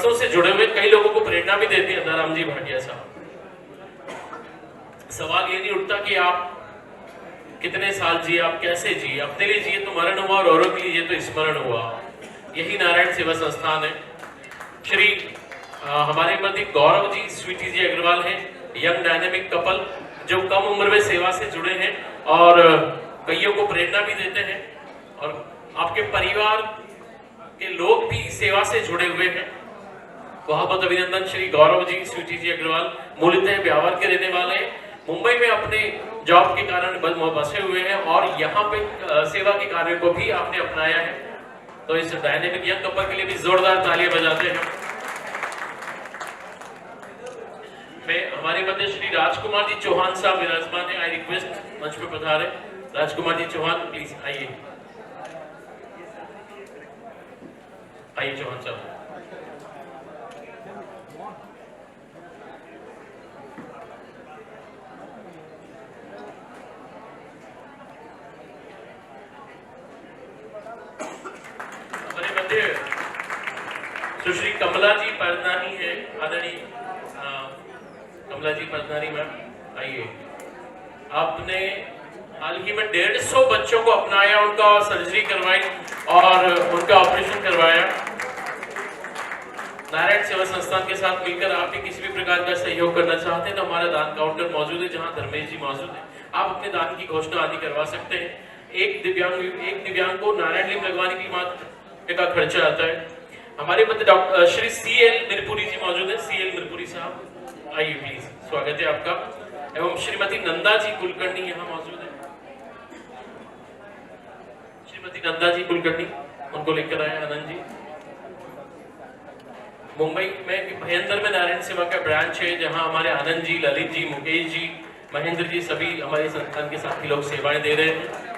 वर्षों से जुड़े हुए, कई लोगों को प्रेरणा भी देते हैं दाराम जी भाटिया साहब। सवाल ये नहीं उठता कि आप कितने साल जिए, आप कैसे जिए, अपने लिए जिए तो मरण हुआ और औरों के लिए तो स्मरण हुआ। यही नारायण सेवा संस्थान है। श्री हमारे मध्य गौरव जी, स्वीटी जी अग्रवाल हैं, यंग डायनेमिक कपल जो कम उम्र में सेवा से जुड़े हैं और कईयों को प्रेरणा भी देते हैं, और आपके परिवार के लोग भी सेवा से जुड़े हुए हैं। बहुत बहुत अभिनंदन श्री गौरव जी, स्वीटी जी अग्रवाल मूलतः ब्यावर के रहने वाले, मुंबई में अपने जॉब के कारण बसे हुए हैं और यहाँ पे सेवा के कार्य को भी आपने अपनाया है। तो इस डायनेमिक यंग कपल के लिए भी जोरदार तालियां बजाते हैं। मैं हमारे मध्य श्री राजकुमार जी चौहान साहब विराजमान है। आई रिक्वेस्ट मंच पे पधारे। राजकुमार जी चौहान प्लीज आइए, आइए चौहान साहब। हमारे मध्य सुश्री कमला जी परनानी है, आदरणीय कमला जी परनानी मैम, आइए। आपने हाल ही में 150 बच्चों को अपनाया, उनका सर्जरी करवाई और उनका ऑपरेशन करवाया। नारायण सेवा संस्थान के साथ मिलकर आप भी किसी भी प्रकार का सहयोग करना चाहते हैं तो हमारा दान काउंटर मौजूद है, जहां धर्मेश जी मौजूद है। आप अपने दान की घोषणा आदि करवा सकते हैं। एक दिव्यांग को नारायण लिंग लगवाने की मात्र का खर्चा आता है। हमारे मध्य डॉक्टर श्री CL मिरपुरी जी मौजूद है। CL मिरपुरी साहब आइए प्लीज, स्वागत है आपका। एवं श्रीमती नंदा जी कुलकर्णी यहाँ मौजूद है। श्रीमती नंदा जी कुलकर्णी, उनको लेकर आए आनंद जी। मुंबई में भयंदर में नारायण सेवा का ब्रांच है, जहां हमारे आनंद जी, ललित जी, मुकेश जी, महेंद्र जी सभी हमारे संस्थान के साथी लोग सेवाएं दे रहे हैं।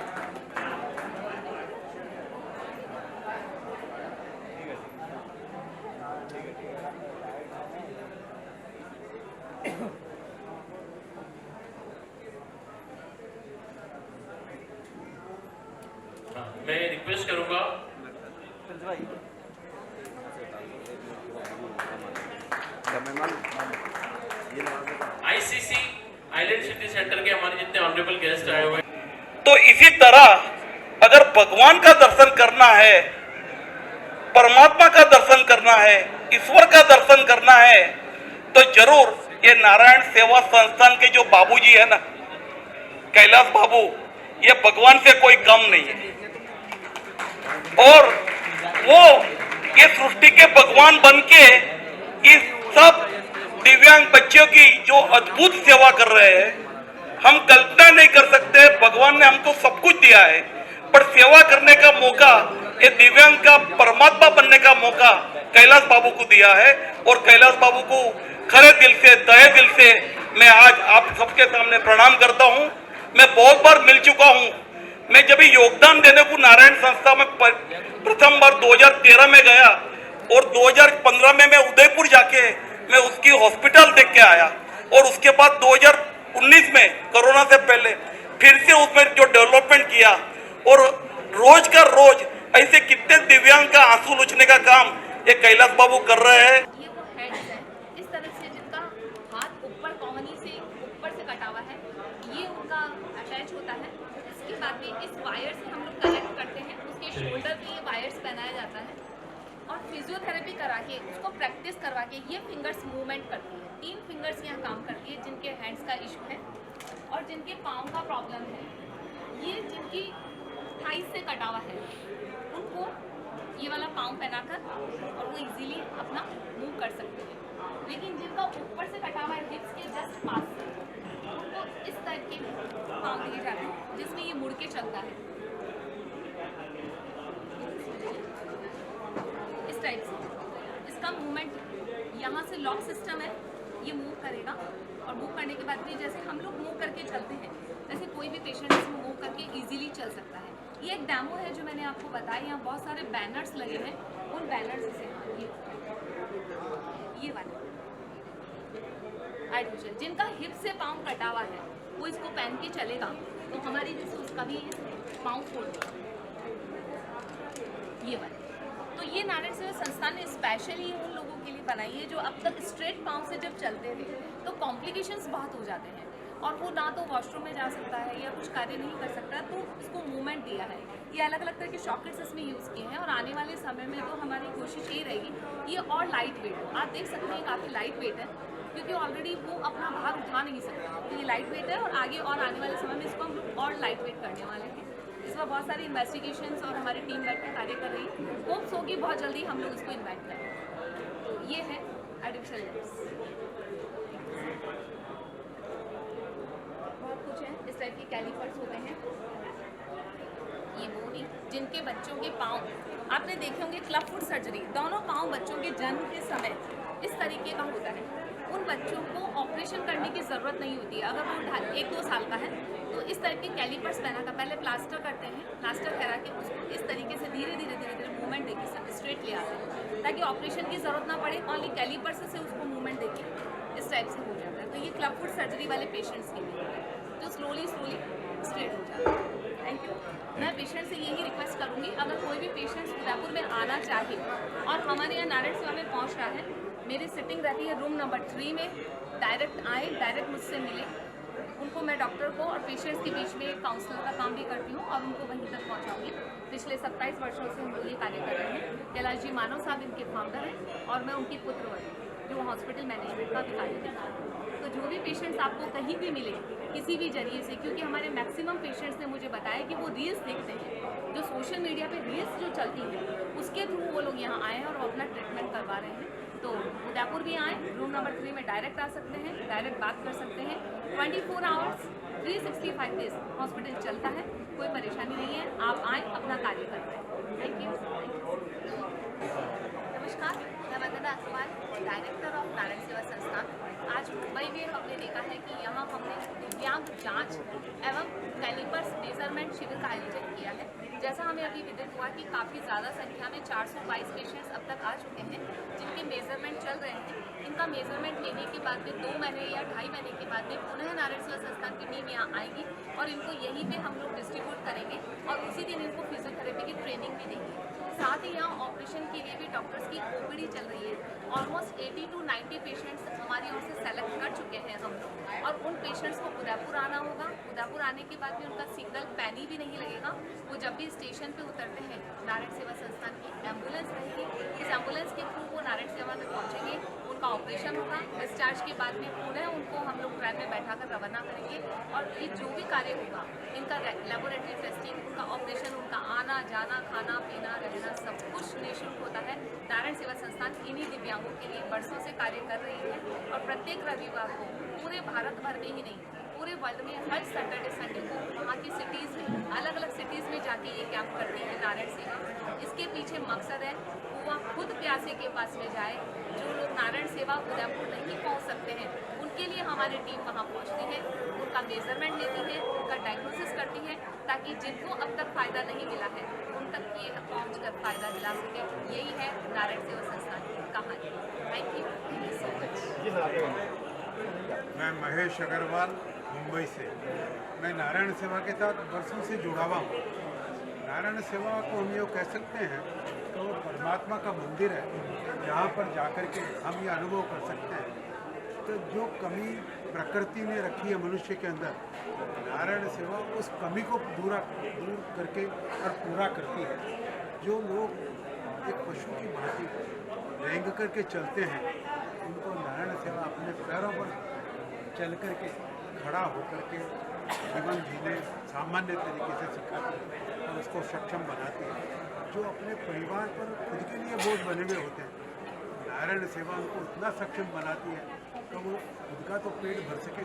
मैं रिक्वेस्ट करूंगा ICC आइलैंड सिटी सेंटर के हमारे जितने ऑनरेबल गेस्ट आए हुए हैं। तो इसी तरह अगर भगवान का दर्शन करना है, परमात्मा का दर्शन करना है, ईश्वर का दर्शन करना है, तो जरूर ये नारायण सेवा संस्थान के जो बाबूजी है ना, कैलाश बाबू, ये भगवान से कोई कम नहीं है। और वो ये सृष्टि के भगवान बनके इस सब दिव्यांग बच्चों की जो अद्भुत सेवा कर रहे हैं, हम कल्पना नहीं कर सकते। भगवान ने हमको सब कुछ दिया है, पर सेवा करने का मौका, ये दिव्यांग का परमात्मा बनने का मौका कैलाश बाबू को दिया है। और कैलाश बाबू को खरे दिल से, तहे दिल से मैं आज आप सबके सामने प्रणाम करता हूँ। मैं बहुत बार मिल चुका हूँ। मैं जब योगदान देने को नारायण संस्था में प्रथम बार 2013 में गया और 2015 में मैं उदयपुर जाके मैं उसकी हॉस्पिटल देख के आया, और उसके बाद 2019 में कोरोना से पहले फिर से उसमें जो डेवलपमेंट किया, और रोज का रोज ऐसे कितने दिव्यांग का आंसू लुचने का काम ये कैलाश बाबू कर रहे हैं। ये वो हेड्स है इस तरह से, जिनका हाथ ऊपर कोहनी से ऊपर से कटा हुआ है, ये उनका अटैच होता है। इसके बाद में इस वायर से हम लोग कनेक्ट करते हैं, उसके शोल्डर पे ये वायर्स पहनाया जाता है और फिजियोथेरेपी करा के उसको प्रैक्टिस करवा के ये फिंगर्स मूवमेंट करती है। 3 फिंगर्स यहाँ काम करती है जिनके हैंड्स का इशू है और जिनके पाँव का प्रॉब्लम है, ये जिनकी थाइस से कटा हुआ है, उनको ये वाला पाँव पहनाकर और वो इजीली अपना मूव कर सकते हैं। लेकिन जिनका ऊपर से कटा हुआ है हिप्स के जस्ट पास से, उनको इस टाइप के पाँव दिए जाते हैं जिसमें ये मुड़ के चलता है, इस टाइप से। इसका मूवमेंट यहाँ से लॉक सिस्टम है, ये मूव करेगा और मूव करने के बाद भी जैसे हम लोग मूव करके चलते हैं, वैसे कोई भी पेशेंट इसमें मूव करके इजीली चल सकता है। ये एक डेमो है जो मैंने आपको बताया। यहाँ बहुत सारे बैनर्स लगे हैं, उन बैनर्स से ये वाले आर्टिफिशियल, जिनका हिप से पाँव कटा हुआ है, वो इसको पहन के चलेगा तो हमारी जैसे उसका भी पाँव फोड़ देगा, ये वाले। तो ये नारायण सेवा संस्थान ने स्पेशली उन लोगों के लिए बनाई है, जो अब तक स्ट्रेट पाँव से जब चलते थे तो कॉम्प्लिकेशंस बहुत हो जाते हैं और वो ना तो वॉशरूम में जा सकता है या कुछ कार्य नहीं कर सकता, तो इसको मूवमेंट दिया है। ये अलग अलग तरह के सॉकेट्स इसमें यूज़ किए हैं और आने वाले समय में तो हमारी कोशिश ये रहेगी ये और लाइट वेट हो। आप देख सकते हैं काफ़ी लाइट वेट है क्योंकि ऑलरेडी वो अपना भार उठा नहीं सकता, तो ये लाइट वेट है और आगे और आने वाले समय में इसको हम लोग और लाइट वेट करने वाले हैं। इसमें बहुत सारी इन्वेस्टिगेशंस और हमारी टीम वर्क पे कार्य कर रही है। होप्स हो कि बहुत जल्दी हम लोग इसको इन्वाइट करें। तो ये है आर्टिफिशियल लिप्स, बहुत कुछ है। इस टाइप के कैलिपर्स होते हैं। ये वो नहीं जिनके बच्चों के पाँव आपने देखे होंगे क्लब फुट सर्जरी, दोनों पाँव बच्चों के जन्म के समय इस तरीके का होता है। उन बच्चों को ऑपरेशन करने की ज़रूरत नहीं होती है। अगर वो 1-2 साल का है तो इस टाइप के कैलिपर्स पहना कर पहले प्लास्टर करते हैं, प्लास्टर करा के उसको इस तरीके से धीरे धीरे मूवमेंट देके स्ट्रेट ले आते हैं ताकि ऑपरेशन की ज़रूरत ना पड़े। ओनली कैलिपर्स से उसको मूवमेंट देके इस टाइप से हो जाता है। तो ये क्लब फुट सर्जरी वाले पेशेंट्स के लिए जो स्लोली स्ट्रेट हो जाता है। Thank you. मैं पेशेंट से यही रिक्वेस्ट करूँगी, अगर कोई भी पेशेंट उदयपुर में आना चाहे और हमारे यहाँ नारायण सेवा में पहुँच रहा है, मेरी सिटिंग रहती है रूम नंबर 3 में। डायरेक्ट आए, डायरेक्ट मुझसे मिले। उनको मैं डॉक्टर को और पेशेंट्स के बीच में काउंसलर का काम भी करती हूँ और उनको वहीं तक पहुँचाऊँगी। पिछले 27 वर्षों से हम लोग ये कार्य कर रहे हैं। कैलाश जी मानव साहब इनके फाउंडर हैं और मैं उनकी पुत्रवती जो हॉस्पिटल मैनेजमेंट का भी कार्य करती हूँ। तो जो भी पेशेंट्स आपको कहीं भी मिले किसी भी जरिए से, क्योंकि हमारे मैक्सिमम पेशेंट्स ने मुझे बताया कि वो रील्स देखते हैं, जो सोशल मीडिया पे रील्स जो चलती हैं उसके थ्रू वो लोग यहाँ आए हैं और वो अपना ट्रीटमेंट करवा रहे हैं। तो उदयपुर भी आएँ, रूम नंबर 3 में डायरेक्ट आ सकते हैं, डायरेक्ट बात कर सकते हैं। 24 आवर्स 365 डेज हॉस्पिटल चलता है, कोई परेशानी नहीं है। आप आएँ, अपना कार्य कर रहे हैं। Thank you. नमस्कार, मैं वंदना अग्रवाल, डायरेक्टर ऑफ नारायण सेवा संस्थान। आज मुंबई में हमने देखा है कि यहाँ हमने दिव्यांग जांच एवं कैलिपर्स मेजरमेंट शिविर का आयोजन किया है। जैसा हमें अभी विदित हुआ कि काफ़ी ज़्यादा संख्या में 422 पेशेंट्स अब तक आ चुके हैं जिनके मेजरमेंट चल रहे हैं। इनका मेजरमेंट लेने के बाद में 2 महीने या 2.5 महीने के बाद में पुनः नारायण सेवा संस्थान की टीम यहाँ आएगी और इनको यहीं पे हम लोग डिस्ट्रीब्यूट करेंगे और उसी दिन इनको फिजियोथेरेपी की ट्रेनिंग भी देंगे। साथ ही यहाँ ऑपरेशन के लिए भी डॉक्टर्स की ओपीडी चल रही है। ऑलमोस्ट 80 to 90 पेशेंट्स हमारी ओर से सेलेक्ट कर चुके हैं हम लोग और उन पेशेंट्स को उदयपुर आना होगा। उदयपुर आने के बाद भी उनका सिंगल पैनी भी नहीं लगेगा। वो जब भी स्टेशन पे उतरते हैं, नारायण सेवा संस्थान की एम्बुलेंस रहेगी, इस एम्बुलेंस के थ्रू वो नारायण सेवा में पहुँचेंगे, उनका ऑपरेशन होगा। डिस्चार्ज के बाद में पुनः उनको हम लोग ट्रेन में बैठा कर रवाना करेंगे और ये जो भी कार्य होगा, इनका लेबोरेटरी टेस्टिंग, उनका ऑपरेशन, उनका आना जाना, खाना पीना, रहना, सब कुछ निःशुल्क होता है। नारायण सेवा संस्थान इन्हीं दिव्यांगों के लिए वर्षों से कार्य कर रही है और प्रत्येक रविवार को पूरे भारत भर में ही नहीं, पूरे वर्ल्ड में हर सैटरडे संडे को वहाँ की सिटीज़ में, अलग अलग सिटीज़ में जाके ये कैंप करती है नारायण सेवा। इसके पीछे मकसद है वह खुद प्यासे के पास में जाए। जो लोग नारायण सेवा उदयपुर नहीं पहुँच सकते हैं उनके लिए हमारी टीम वहाँ पहुँचती है, उनका मेजरमेंट लेती है, उनका डायग्नोसिस करती है ताकि जिनको अब तक फ़ायदा नहीं मिला है उन तक ये पहुँच कर फ़ायदा दिला सके। यही है नारायण सेवा संस्थान की कहानी। Thank you so much. मैं महेश अग्रवाल मुंबई से। मैं नारायण सेवा के साथ वर्षों से जुड़ा हुआ हूँ। नारायण सेवा को हम ये कह सकते हैं तो वो परमात्मा का मंदिर है जहाँ पर जाकर के हम ये अनुभव कर सकते हैं तो जो कमी प्रकृति ने रखी है मनुष्य के अंदर, नारायण सेवा उस कमी को दूर करके और पूरा करती है। जो लोग एक पशु की भांति रेंग करके चलते हैं उनको नारायण सेवा अपने पैरों पर चल करके खड़ा होकर के जीवन जीने सामान्य तरीके से सिखाती है और उसको सक्षम बनाती है। जो अपने परिवार पर खुद के लिए बोझ बने हुए होते हैं, नारायण सेवा उनको इतना सक्षम बनाती है कि वो खुद का तो पेट भर सके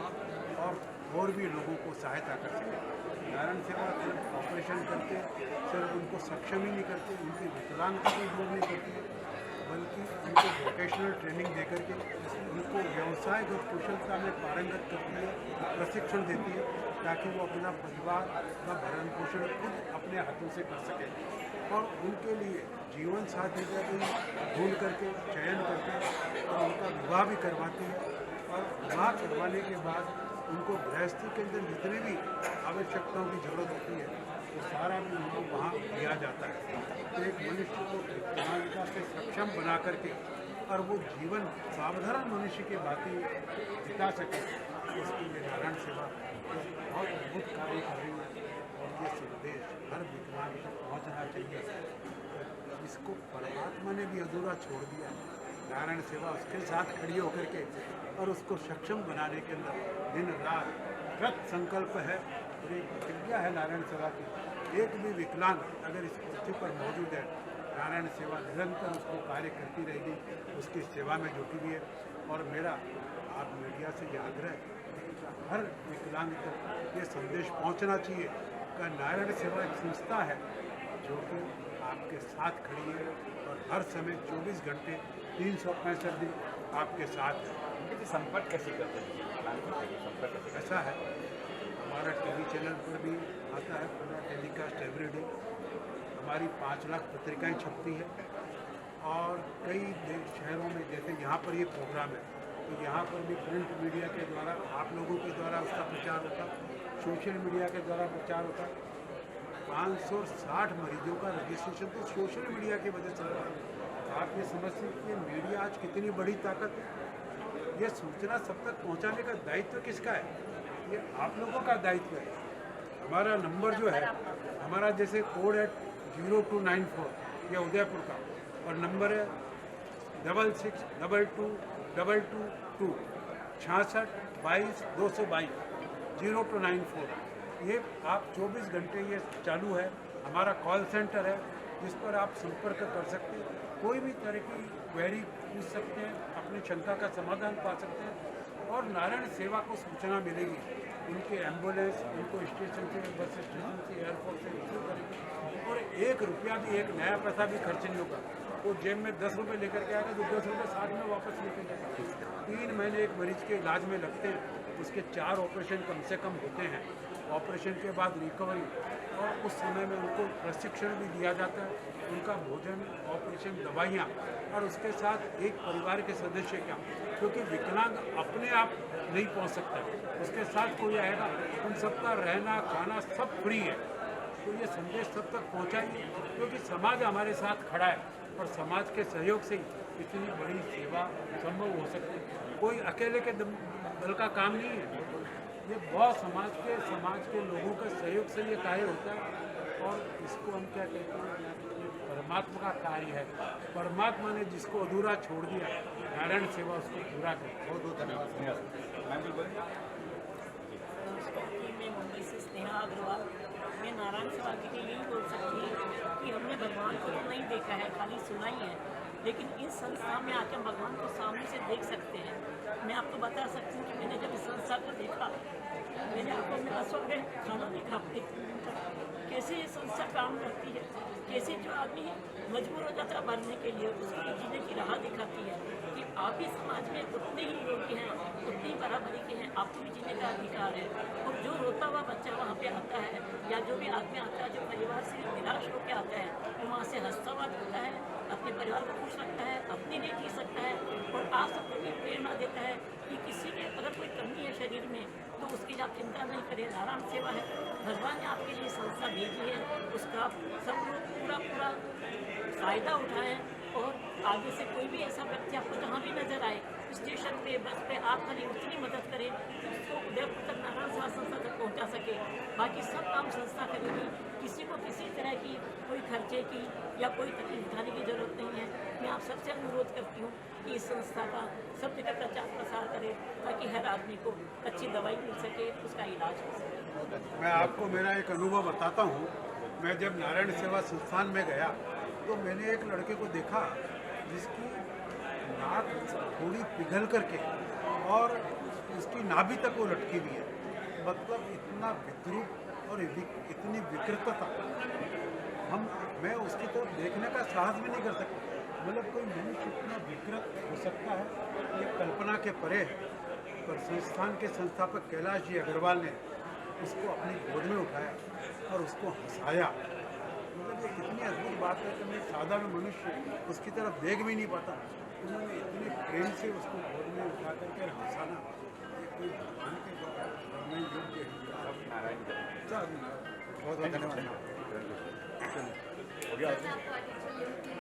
और भी लोगों को सहायता कर सके। नारायण सेवा सिर्फ ऑपरेशन करके सिर्फ उनको सक्षम ही नहीं करते, उनकी विकलांगता को दूर नहीं करती है, बल्कि उनको वोकेशनल ट्रेनिंग देकर के उनको व्यवसाय और कुशलता में पारंगत करती है, प्रशिक्षण देती है ताकि वो अपना परिवार का भरण पोषण खुद अपने हाथों से कर सके और उनके लिए जीवन साथी का भी ढूंढ करके चयन करके और उनका विवाह भी करवाती है और विवाह करवाने के बाद उनको गृहस्थी के अंदर जितनी भी आवश्यकताओं की जरूरत होती है वो सारा भी उनको वहाँ दिया जाता है। तो एक मनुष्य को विकलांगता से सक्षम बना करके और वो जीवन साधारण मनुष्य की बातें बिता सके, उसके लिए नारायण सेवा बहुत अद्भुत कार्य कर रही है। और ये संदेश हर विकलांग तक पहुँचना चाहिए। इसको परमात्मा ने भी अधूरा छोड़ दिया। नारायण सेवा उसके साथ खड़ी होकर के और उसको सक्षम बनाने के अंदर दिन रात कृत संकल्प है और एक प्रतिज्ञा है नारायण सेवा की। एक भी विकलांग अगर इस पृथ्वी पर मौजूद है, नारायण सेवा निरंतर उसको कार्य करती रहेगी, उसकी सेवा में जुटी हुई है। और मेरा आप मीडिया से यह आग्रह है कि हर विकलांग तक ये संदेश पहुंचना चाहिए कि नारायण सेवा एक संस्था है जो कि आपके साथ खड़ी है और हर समय 24 घंटे 365 दिन आपके साथ है। संपर्क कैसे करते हैं? ऐसा है, हमारा टीवी चैनल पर भी आता है पूरा टेलीकास्ट एवरीडे। हमारी 5 लाख पत्रिकाएं छपती है और कई शहरों में, जैसे यहाँ पर ये प्रोग्राम है तो यहाँ पर भी प्रिंट मीडिया के द्वारा, आप लोगों के द्वारा उसका प्रचार होता, सोशल मीडिया के द्वारा प्रचार होता। 560 मरीजों का रजिस्ट्रेशन तो सोशल मीडिया की वजह से हुआ। आप ये समझ सकते हैं मीडिया आज कितनी बड़ी ताकत है। ये सूचना सब तक पहुँचाने का दायित्व किसका है? ये आप लोगों का दायित्व है। हमारा नंबर जो है, हमारा जैसे कोड है 0294, ये उदयपुर का, और नंबर है 662222 66 22 222 0294। ये आप 24 घंटे ये चालू है। हमारा कॉल सेंटर है जिस पर आप संपर्क कर सकते हैं, कोई भी तरह की क्वेरी पूछ सकते हैं, अपनी शंका का समाधान पा सकते हैं और नारायण सेवा को सूचना मिलेगी। उनके एम्बुलेंस, उनको स्टेशन से, बस स्टेशन से, एयरपोर्ट से रिसीव करेंगे और 1 रुपया भी, एक नया पैसा भी खर्च नहीं होगा। वो जेब में 10 रुपये लेकर के आएगा तो 10 रुपये 60 में वापस लेकर जाएगा। 3 महीने एक मरीज के इलाज में लगते हैं, उसके 4 ऑपरेशन कम से कम होते हैं। ऑपरेशन के बाद रिकवरी और उस समय में उनको प्रशिक्षण भी दिया जाता है, उनका भोजन, ऑपरेशन, दवाइयाँ और उसके साथ एक परिवार के सदस्य क्या, क्योंकि विकलांग अपने आप नहीं पहुंच सकता, उसके साथ कोई आएगा, उन सबका रहना खाना सब फ्री है। तो ये संदेश सब तक पहुंचाइए, क्योंकि समाज हमारे साथ खड़ा है और समाज के सहयोग से ही इतनी बड़ी सेवा संभव हो सकती है। कोई अकेले के दल का काम नहीं है, ये बहुत समाज के लोगों के सहयोग से ये कार्य होता है। और इसको हम क्या कहते हैं, ये परमात्मा का कार्य है। परमात्मा ने जिसको अधूरा छोड़ दिया, नारायण सेवा उसको पूरा कर। बहुत बहुत धन्यवाद। मैं मुंबई से स्नेहा अग्रवाल। मैं नारायण सेवा के लिए यही बोल सकती हूँ कि हमने भगवान को तो नहीं देखा है, खाली सुना ही है, लेकिन इस संस्था में आकर भगवान को सामने से देख सकते हैं। मैं आपको बता सकती हूँ कि मैंने जब इस संस्था को देखा, मैंने आपको अपने आंसू में खाना नहीं खा पाई। कैसे ये संस्था काम करती है, कैसे जो आदमी मजबूर हो जाता है भरने के लिए, उसकी जीने की राह दिखाती है कि आप भी समाज में उतने ही योग्य हैं, उतनी बराबरी के हैं, आपको भी जीने का अधिकार है। और जो रोता हुआ बच्चा वहाँ पे आता है, या जो भी आदमी आता है जो परिवार से निराश होकर आता है, वो वहाँ से हंसता हुआ होता है, अपने परिवार को खुश रखता है, अपने लिए जी सकता है और आप सबको भी प्रेरणा देता है कि किसी के अगर कोई कमी है शरीर में तो उसकी आप चिंता नहीं करें, नारायण सेवा है। भगवान ने आपके लिए संस्था भेजी है, उसका सब लोग पूरा फ़ायदा उठाएं और आगे से कोई भी ऐसा व्यक्ति आपको जहाँ भी नजर आए, स्टेशन पे, बस पे, आप खाली उतनी मदद करें कि उसको उदयपुर तक नारायण सेवा संस्था तक पहुँचा सके। बाकी सब काम संस्था करेगी, किसी को किसी तरह की कोई खर्चे की या कोई तकलीफ उठाने की जरूरत नहीं है। मैं आप सबसे अनुरोध करती हूँ कि इस संस्था का सब जगह प्रचार प्रसार करें ताकि हर आदमी को अच्छी दवाई मिल सके, उसका इलाज हो सके। मैं आपको मेरा एक अनुभव बताता हूँ। मैं जब नारायण सेवा संस्थान में गया तो मैंने एक लड़के को देखा जिसकी नाक थोड़ी पिघल करके और उसकी नाभि तक वो लटकी हुई है। मतलब इतना विद्रूप और इतनी विकृतता, मैं उसकी तरफ देखने का साहस भी नहीं कर सकता। मतलब कोई मनुष्य इतना विकृत हो सकता है, ये कल्पना के परे है। पर संस्थान के संस्थापक कैलाश जी अग्रवाल ने उसको अपनी गोद में उठाया और उसको हंसाया। मतलब ये कितनी अद्भुत बात है कि मैं साधारण मनुष्य उसकी तरफ देख भी नहीं पाता, उन्होंने इतने प्रेम से उसको गोद में उठा करके हंसाना, ये कोई भगवान के द्वारा करने योग्य है। बहुत बहुत धन्यवाद। मैं आपको आगे चलिए